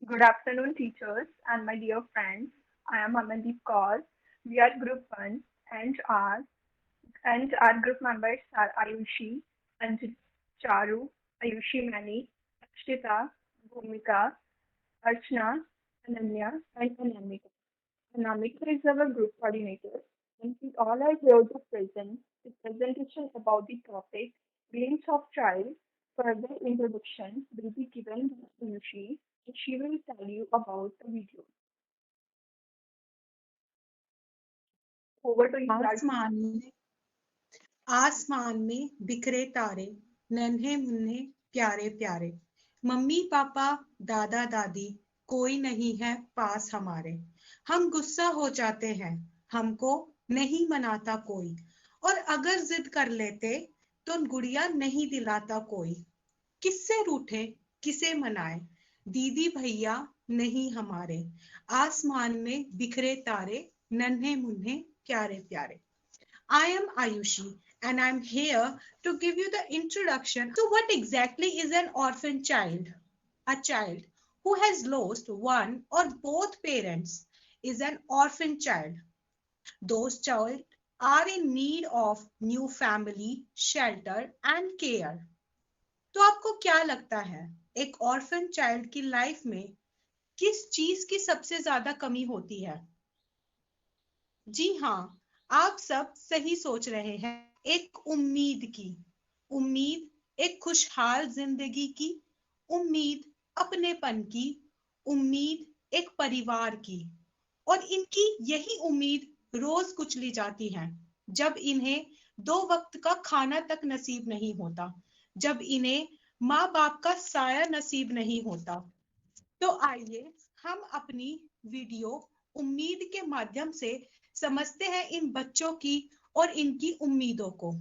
Good afternoon, teachers and my dear friends. I am Amandeep Kaur. We are Group 1 and our group members are Ayushi, Anjali, Charu, Ayushi Mani, Akshita, Bhumika, Archana, Ananya, and Anamika. Anamika is our group coordinator, and we all are here to present the presentation about the topic Glimpse of Child. Further introduction will be given by Ayushi, and she will tell you about the video. Over to you, Ayushi. आसमान में आसमान में बिखरे तारे नन्हे मुन्ने प्यारे प्यारे। मम्मी पापा दादा दादी कोई नहीं है पास हमारे। हम गुस्सा हो जाते हैं, हमको नहीं मनाता कोई। और अगर जिद कर लेते तो गुड़िया नहीं दिलाता कोई। किससे रूठे किसे मनाए, दीदी भैया नहीं हमारे। आसमान में बिखरे तारे नन्हे मुन्ने प्यारे प्यारे। I am Ayushi and I'm here to give you the introduction. So, what exactly is an orphan child? A child who has lost one or both parents is an orphan child. Those children are in need of new family, shelter and care. तो आपको क्या लगता है, एक orphan child की life में किस चीज की सबसे ज्यादा कमी होती है? जी हाँ, आप सब सही सोच रहे हैं। एक उम्मीद की। उम्मीद एक खुशहाल जिंदगी की। उम्मीद अपनेपन की। उम्मीद एक परिवार की। और इनकी यही उम्मीद रोज कुचली जाती है जब इन्हें दो वक्त का खाना तक नसीब नहीं होता, जब इन्हें माँ बाप का साया नसीब नहीं होता। तो आइए हम अपनी वीडियो उम्मीद के माध्यम से समझते हैं इन बच्चों की और इनकी उम्मीदों को।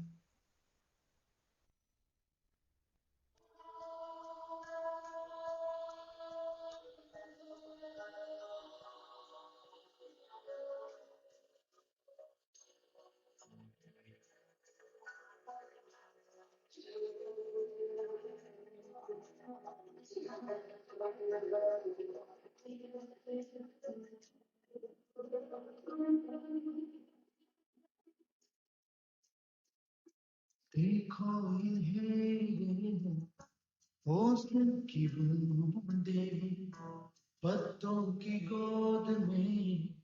देखो इन्हें हौसले की बूंदें पत्तों की गोद में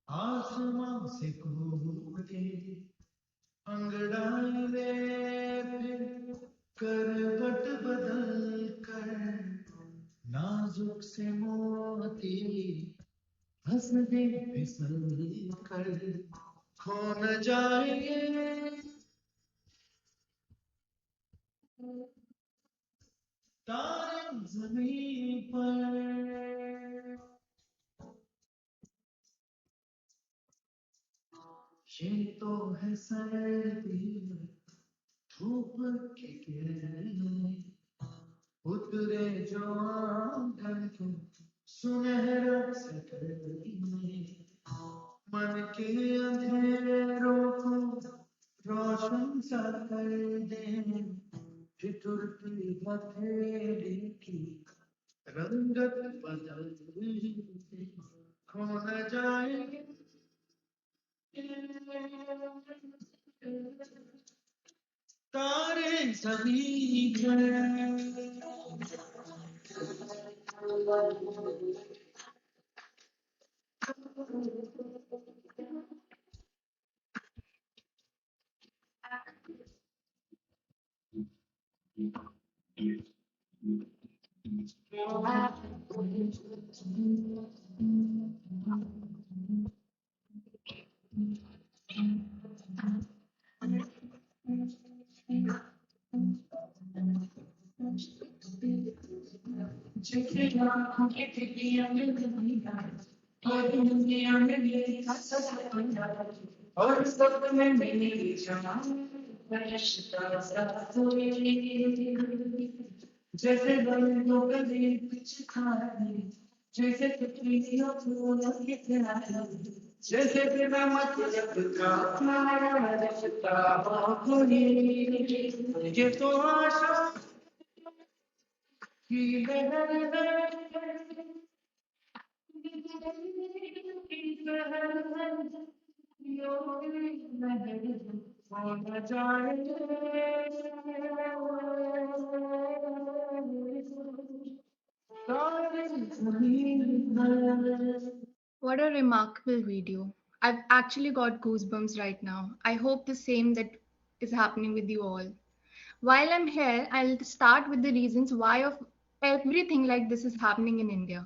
आसमां से कूदे अंगड़ाई ले फिर करवट बदल कर नाजुक से मोती हंस दे फिसल कर खो न जाए तारे जमीन पर ये तो है सर्दी धूप की किरणें उतरे जो आंगन को सुनहरा सटने मन के अंधेरों को रोशन सा कर दे ठिठुरती हथेली की रंगत बदल दे खो न जाए तारे सभी जिसके आंखों की तिलियां में दुनिया और दुनिया में मेरी सपना और सपने में मेरी जान फरिश्ता सा कोई जैसे बंदों का दिल कुछ खाने जैसे तितलियों फूलों की प्याली जैसे बिना मतलब का हमारा रिश्ता हो कोई ये तो आशा की लहर है हो न जाए सारी दुनिया। What a remarkable video. I've actually got goosebumps right now. I hope the same that is happening with you all. While I'm here, I'll start with the reasons why of everything like this is happening in India.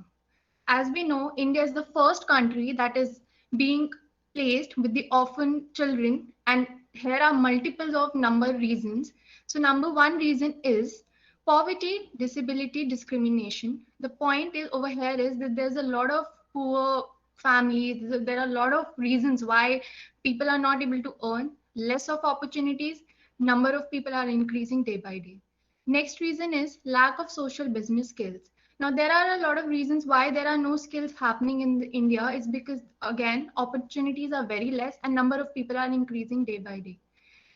As we know, India is the first country that is being placed with the orphan children, and here are multiples of number reasons. So, number one reason is poverty, disability, discrimination. The point is over here is that there's a lot of poor families. There are a lot of reasons why people are not able to earn, less of opportunities, number of people are increasing day by day. Next reason is lack of social business skills. Now, there are a lot of reasons why there are no skills happening in India. It's because, again, opportunities are very less and number of people are increasing day by day.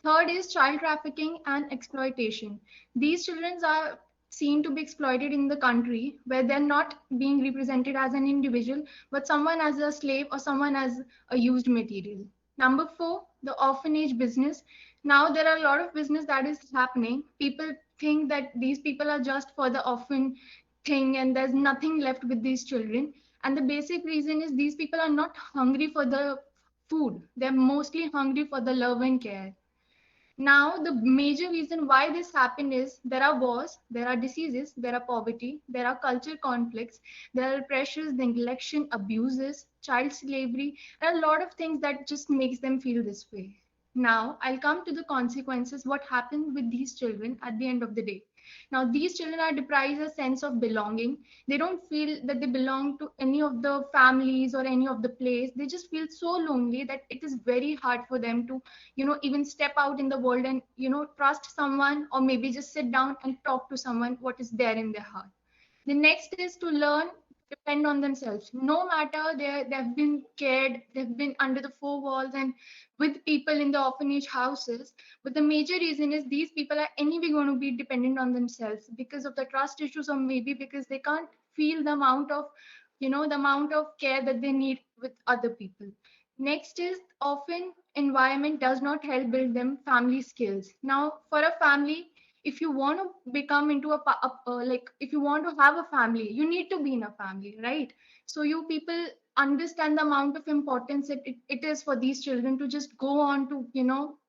Third is child trafficking and exploitation. These children are seen to be exploited in the country where they're not being represented as an individual, but someone as a slave or someone as a used material. Number four, the orphanage business. Now there are a lot of business that is happening. People think that these people are just for the orphan thing and there's nothing left with these children. And the basic reason is these people are not hungry for the food. They're mostly hungry for the love and care. Now, the major reason why this happened is there are wars, there are diseases, there are poverty, there are cultural conflicts, there are pressures, neglection, abuses, child slavery, and a lot of things that just makes them feel this way. Now, I'll come to the consequences, what happens with these children at the end of the day. Now, these children are deprived a sense of belonging. They don't feel that they belong to any of the families or any of the place. They just feel so lonely that it is very hard for them to even step out in the world and trust someone or maybe just sit down and talk to someone what is there in their heart. The next is to learn depend on themselves. No matter they've been cared, they've been under the four walls and with people in the orphanage houses. But the major reason is these people are anyway going to be dependent on themselves because of the trust issues or maybe because they can't feel the amount of the amount of care that they need with other people. Next is often environment does not help build them family skills. Now, for a family, if you want to become into like if you want to have a family, you need to be in a family, right? So you people understand the amount of importance it is for these children to just go on to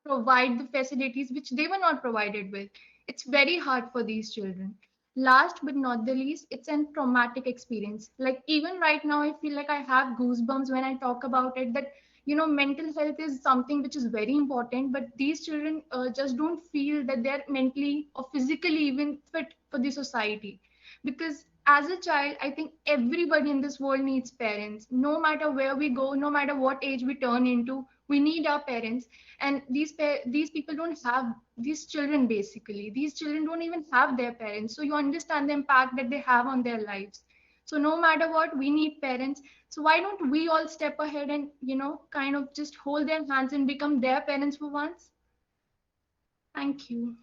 provide the facilities which they were not provided with. It's very hard for these children. Last but not the least, it's a traumatic experience. Like even right now I feel like I have goosebumps when I talk about it, that mental health is something which is very important, but these children just don't feel that they're mentally or physically even fit for the society. Because as a child, I think everybody in this world needs parents. No matter where we go, no matter what age we turn into, we need our parents. And these people don't have these children. Basically these children don't even have their parents, so you understand the impact that they have on their lives. So no matter what, we need parents. So why don't we all step ahead and, kind of just hold their hands and become their parents for once? Thank you.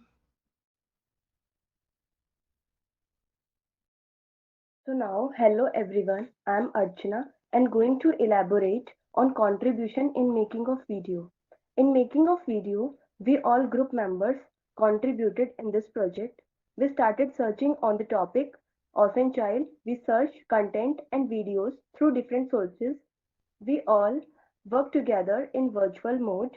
So now, hello everyone, I'm Archana and going to elaborate on contribution in making of video. In making of video, we all group members contributed in this project. We started searching on the topic orphan child. We searched content and videos through different sources. We all work together in virtual mode.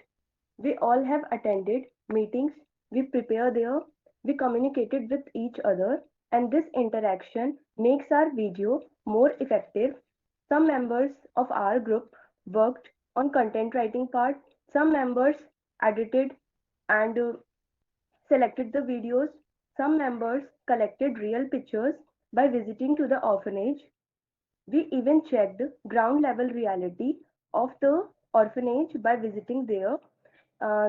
We all have attended meetings, we prepare there, we communicated with each other, and this interaction makes our video more effective. Some members of our group worked on content writing part, some members edited and selected the videos, some members collected real pictures by visiting to the orphanage. We even checked ground level reality of the orphanage by visiting there.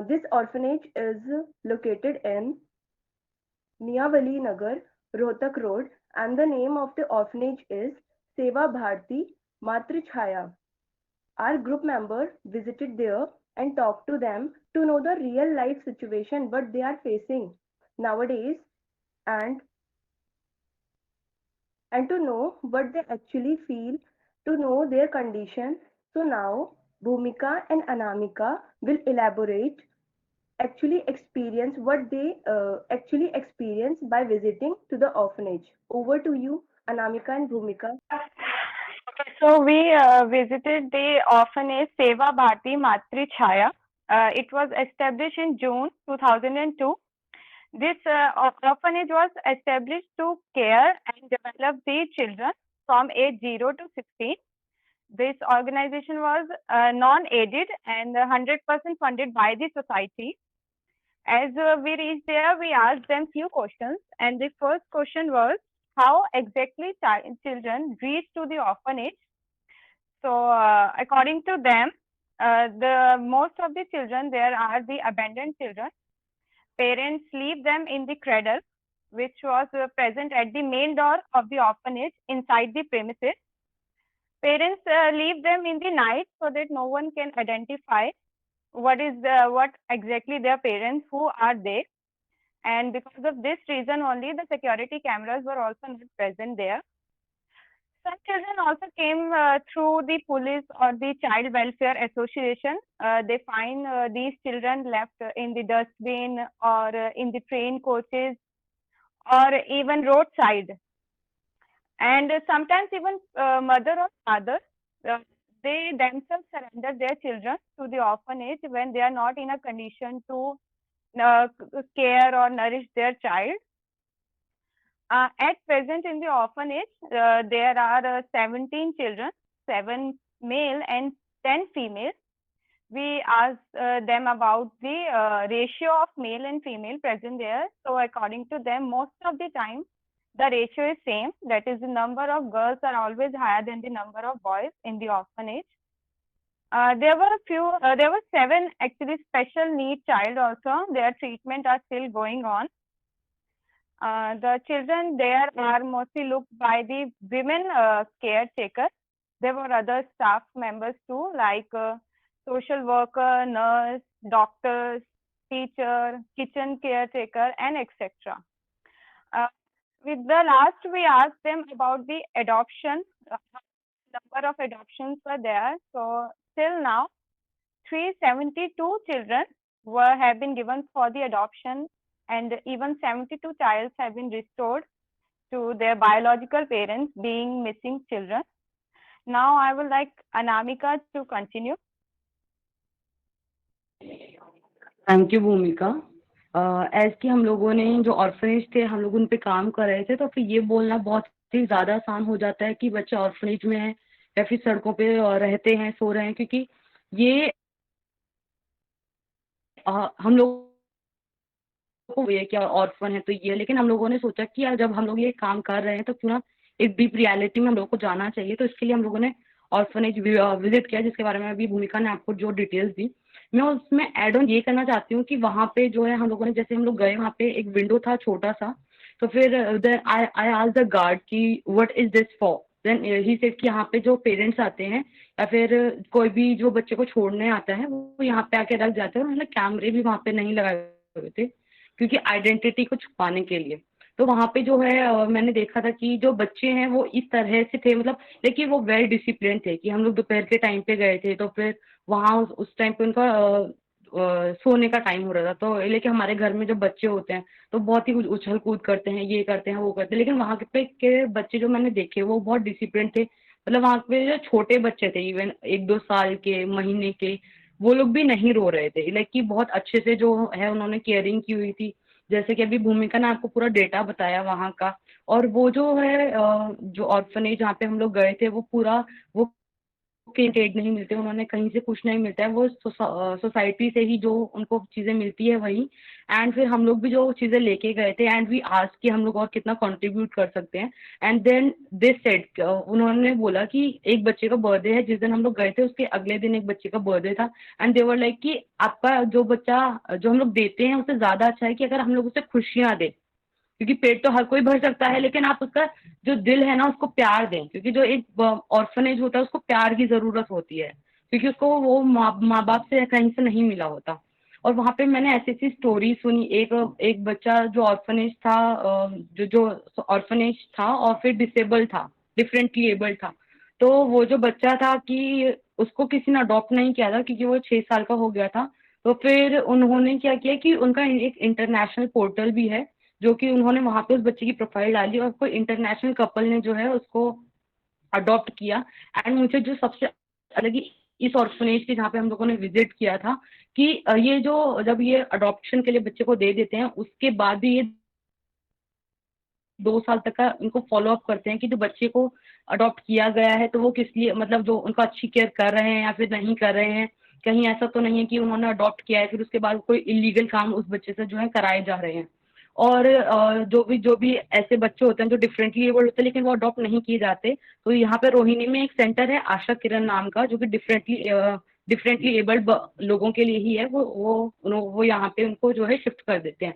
This orphanage is located in Niyavali Nagar, Rohtak Road, and the name of the orphanage is Seva Bharti Matrichhaya. Our group member visited there and talked to them to know the real life situation what they are facing nowadays, and and to know what they actually feel, to know their condition. So now Bhumika and Anamika will elaborate actually experience what they actually experience by visiting to the orphanage. Over to you, Anamika and Bhumika. Okay, so we visited the orphanage Seva Bharti Matri Chhaya. It was established in June 2002. This orphanage was established to care and develop the children from age 0 to 16. This organization was non-aided and 100% funded by the society. As we reached there, we asked them few questions, and the first question was how exactly children reach to the orphanage. So, according to them, the most of the children there are the abandoned children. Parents leave them in the cradle, which was present at the main door of the orphanage inside the premises. Parents leave them in the night so that no one can identify what exactly their parents, who are they. And because of this reason only, the security cameras were also not present there. Some children also came through the police or the child welfare association. They find these children left in the dustbin or in the train coaches or even roadside. And sometimes even mother or father, uh, they themselves surrender their children to the orphanage when they are not in a condition to care or nourish their child. At present in the orphanage, there are 17 children, 7 male and 10 female. We asked them about the ratio of male and female present there. So according to them, most of the time, the ratio is same. That is, the number of girls are always higher than the number of boys in the orphanage. There were 7 actually special need child also. Their treatment are still going on. The children there are mostly looked by the women caretakers. There were other staff members too, like social worker, nurse, doctors, teacher, kitchen caretaker, and etc. With the last, we asked them about the adoption. Number of adoptions were there. So till now, 372 children have been given for the adoption, and even 72 childs have been restored to their biological parents, being missing children. Now I would like Anamika to continue. Thank you भूमिका। As कि हम लोगों ने जो orphanage थे हम लोग उन पे काम कर रहे थे, तो फिर ये बोलना बहुत ही ज़्यादा आसान हो जाता है कि बच्चे ऑर्फनेज में हैं या फिर सड़कों पे रहते हैं, सो रहे हैं, क्योंकि ये हम लोग को ये क्या ऑर्फन है तो ये, लेकिन हम लोगों ने सोचा कि यार जब हम लोग ये काम कर रहे हैं तो क्यों ना एक डीप रियलिटी में हम लोग को जाना चाहिए। तो इसके लिए हम लोगों ने ऑर्फनेज विजिट किया, जिसके बारे में अभी भूमिका ने आपको जो डिटेल्स दी। मैं उसमें एड ऑन ये करना चाहती हूँ कि वहाँ पे जो है हम लोगों ने, जैसे हम लोग गए वहाँ पे एक विंडो था छोटा सा, तो फिर आई आस्क्ड द गार्ड कि what is this for. Then he said कि यहाँ पे जो पेरेंट्स आते हैं या फिर कोई भी जो बच्चे को छोड़ने आता है वो यहाँ पे आके रख जाते हैं। उन्होंने कैमरे भी वहाँ पे नहीं लगाए हुए थे क्योंकि आइडेंटिटी को छुपाने के लिए। तो वहाँ पे जो है मैंने देखा था कि जो बच्चे हैं वो इस तरह से थे, मतलब लेकिन वो वेल डिसिप्लिन थे कि हम लोग दोपहर के टाइम पे गए थे, तो फिर वहाँ उस टाइम पे उनका सोने का टाइम हो रहा था। तो लेकिन हमारे घर में जो बच्चे होते हैं तो बहुत ही उछल कूद करते हैं, ये करते हैं वो करते हैं, लेकिन वहाँ पे के बच्चे जो मैंने देखे वो बहुत डिसिप्लिन थे। मतलब वहाँ पे जो छोटे बच्चे थे, इवन 1-2 साल के, महीने के, वो लोग भी नहीं रो रहे थे। लाइक कि बहुत अच्छे से जो है उन्होंने केयरिंग की हुई थी। जैसे कि अभी भूमिका ने आपको पूरा डेटा बताया वहाँ का, और वो जो है जो ऑर्फनेज जहाँ पे हम लोग गए थे वो पूरा वो एड नहीं मिलते, उन्होंने कहीं से कुछ नहीं मिलता है, वो सोसाइटी से ही जो उनको चीज़ें मिलती है वही। एंड फिर हम लोग भी जो चीज़ें लेके गए थे एंड वी आस्क कि हम लोग और कितना कंट्रीब्यूट कर सकते हैं। एंड देन दिस सेड, उन्होंने बोला कि एक बच्चे का बर्थडे है, जिस दिन हम लोग गए थे उसके अगले दिन एक बच्चे का बर्थडे था। एंड दे वर लाइक कि आपका जो बच्चा जो हम लोग देते हैं उससे ज़्यादा अच्छा है कि अगर हम लोग उसे खुशियाँ दें, क्योंकि पेट तो हर कोई भर सकता है, लेकिन आप उसका जो दिल है ना उसको प्यार दें, क्योंकि जो एक ऑर्फनेज होता है उसको प्यार की जरूरत होती है, क्योंकि उसको वो माँ बाप से कहीं से नहीं मिला होता। और वहाँ पे मैंने ऐसी ऐसी स्टोरी सुनी। एक बच्चा जो ऑर्फनेज था, जो ऑर्फनेज था और फिर डिसेबल था, डिफरेंटली एबल था। तो वो जो बच्चा था कि उसको किसी ने अडॉप्ट नहीं किया था क्योंकि वो 6 साल का हो गया था। तो फिर उन्होंने क्या किया कि उनका एक इंटरनेशनल पोर्टल भी है, जो कि उन्होंने वहां पे उस बच्चे की प्रोफाइल डाली और कोई इंटरनेशनल कपल ने जो है उसको अडॉप्ट किया। एंड मुझे जो सबसे अलग ही इस ऑर्फनेज के जहाँ पे हम लोगों ने विजिट किया था कि ये जो जब ये अडॉप्शन के लिए बच्चे को दे देते हैं उसके बाद भी ये 2 साल तक का इनको फॉलो अप करते हैं कि जो बच्चे को अडॉप्ट किया गया है तो वो किस लिए, मतलब जो उनका अच्छी केयर कर रहे हैं या फिर नहीं कर रहे हैं। कहीं ऐसा तो नहीं है कि उन्होंने अडॉप्ट किया है फिर उसके बाद कोई इलीगल काम उस बच्चे से जो है कराए जा रहे हैं। और जो भी ऐसे बच्चे होते हैं जो डिफरेंटली एबल्ड होते हैं लेकिन वो अडॉप्ट नहीं किए जाते, तो यहाँ पे रोहिणी में एक सेंटर है आशा किरण नाम का, जो कि डिफरेंटली एबल्ड लोगों के लिए ही है। वो यहाँ पे उनको जो है शिफ्ट कर देते हैं।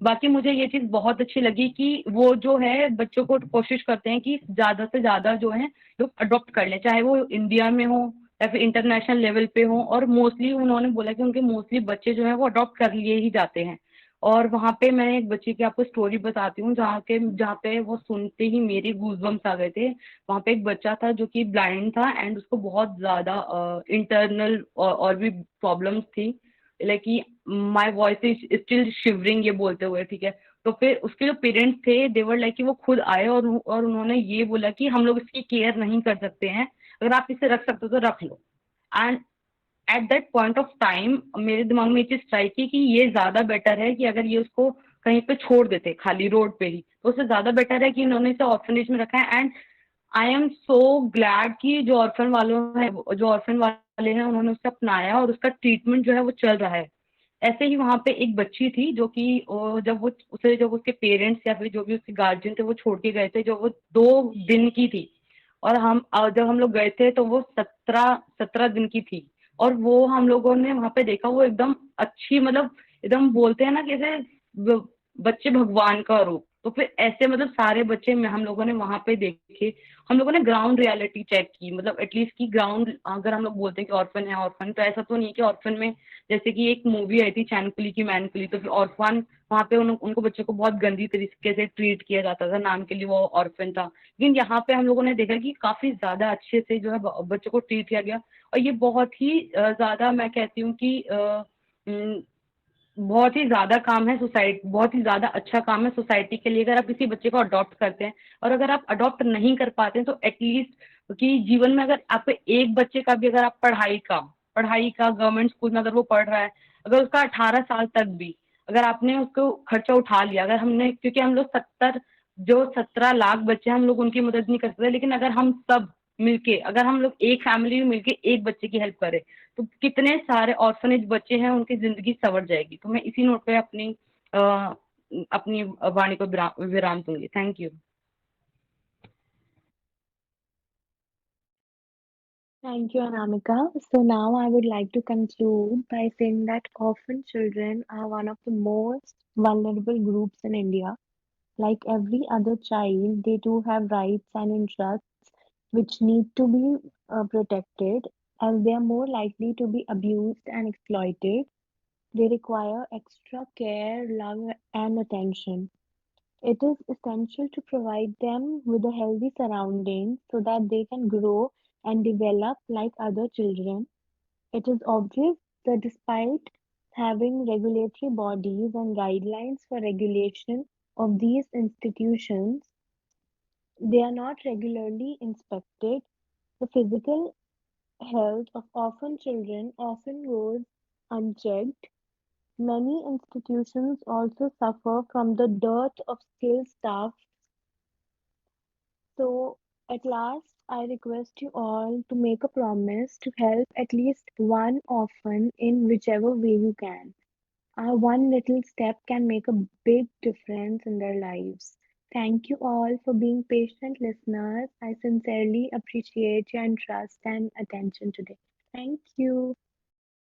बाकी मुझे ये चीज बहुत अच्छी लगी कि वो जो है बच्चों को कोशिश करते हैं कि ज्यादा से ज्यादा जो है लोग अडॉप्ट कर लें, चाहे वो इंडिया में हो या फिर इंटरनेशनल लेवल पे हो। और मोस्टली उन्होंने बोला कि उनके मोस्टली बच्चे जो है वो अडॉप्ट कर लिए ही जाते हैं। और वहां पे मैं एक बच्चे की आपको स्टोरी बताती हूँ जहाँ पे वो सुनते ही मेरे गूजबम्स आ गए थे। वहां पे एक बच्चा था जो कि ब्लाइंड था एंड उसको बहुत ज्यादा इंटरनल और भी प्रॉब्लम्स थी, like my voice is still shivering ये बोलते हुए, ठीक है। तो फिर उसके जो पेरेंट्स थे देवर लाइक कि वो खुद आए और उन्होंने ये बोला कि हम लोग इसकी केयर नहीं कर सकते हैं, अगर आप इसे रख सकते हो तो रख लो। And at that point of time मेरे दिमाग में ये चीज स्ट्राइक की कि ये ज्यादा बेटर है कि अगर ये उसको कहीं पे छोड़ देते खाली रोड पे ही तो उससे ज्यादा बेटर है कि इन्होंने इसे ऑर्फनेज में रखा है। And I am so glad कि जो ऑर्फन वाले हैं उन्होंने उसे अपनाया और उसका ट्रीटमेंट जो है वो चल रहा है। ऐसे ही वहां पे एक बच्ची थी जो कि जब उसके पेरेंट्स या फिर जो भी उसके गार्जियन थे वो छोड़ के गए थे, जो वो 2 दिन की थी। और जब हम लोग गए थे तो वो 17 17 दिन की थी। और वो हम लोगों ने वहां पे देखा वो एकदम अच्छी, मतलब एकदम बोलते हैं ना कि ऐसे बच्चे भगवान का रूप। तो फिर ऐसे मतलब सारे बच्चे में हम लोगों ने वहां पे देखे। हम लोगों ने ग्राउंड रियलिटी चेक की, मतलब एटलीस्ट की ग्राउंड, अगर हम लोग बोलते हैं कि ऑर्फन है ऑर्फन, तो ऐसा तो नहीं कि ऑर्फन में जैसे कि एक मूवी आई थी चैनकुली की मैनकुली, तो फिर ऑर्फन वहां पे उनको बच्चों को बहुत गंदी तरीके से ट्रीट किया जाता था, नाम के लिए वो ऑर्फन था। लेकिन यहाँ पे हम लोगों ने देखा कि काफी ज्यादा अच्छे से जो है बच्चों को ट्रीट किया गया। और ये बहुत ही ज्यादा, मैं कहती हूँ कि बहुत ही ज्यादा काम है सोसाइटी, बहुत ही ज्यादा अच्छा काम है सोसाइटी के लिए अगर आप किसी बच्चे को अडॉप्ट करते हैं। और अगर आप अडॉप्ट नहीं कर पाते हैं तो एटलीस्ट कि जीवन में अगर आपके एक बच्चे का भी, अगर आप पढ़ाई का गवर्नमेंट स्कूल में अगर वो पढ़ रहा है, अगर उसका 18 साल तक भी अगर आपने उसको खर्चा उठा लिया, अगर हमने, क्योंकि हम लोग 17 लाख बच्चे हम लोग उनकी मदद नहीं कर सकते, लेकिन अगर हम सब मिलके, अगर हम लोग एक फैमिली में मिलके एक बच्चे की हेल्प करें तो कितने सारे ऑर्फनेज बच्चे हैं उनकी जिंदगी संवर जाएगी। तो मैं इसी नोट पे अपनी वाणी को विराम दूंगी। Thank you. Thank you, Anamika. So now I would like to conclude by saying that orphan children are one of the most vulnerable groups in India. Like every other child, they too have rights and interests which need to be protected as they are more likely to be abused and exploited. They require extra care, love, and attention. It is essential to provide them with a healthy surroundings so that they can grow and develop like other children. It is obvious that despite having regulatory bodies and guidelines for regulation of these institutions, they are not regularly inspected. The physical health of orphan children often goes unchecked. Many institutions also suffer from the dearth of skilled staff. So, at last, I request you all to make a promise to help at least one orphan in whichever way you can. Our one little step can make a big difference in their lives. Thank you all for being patient listeners. I sincerely appreciate your interest and attention today. Thank you.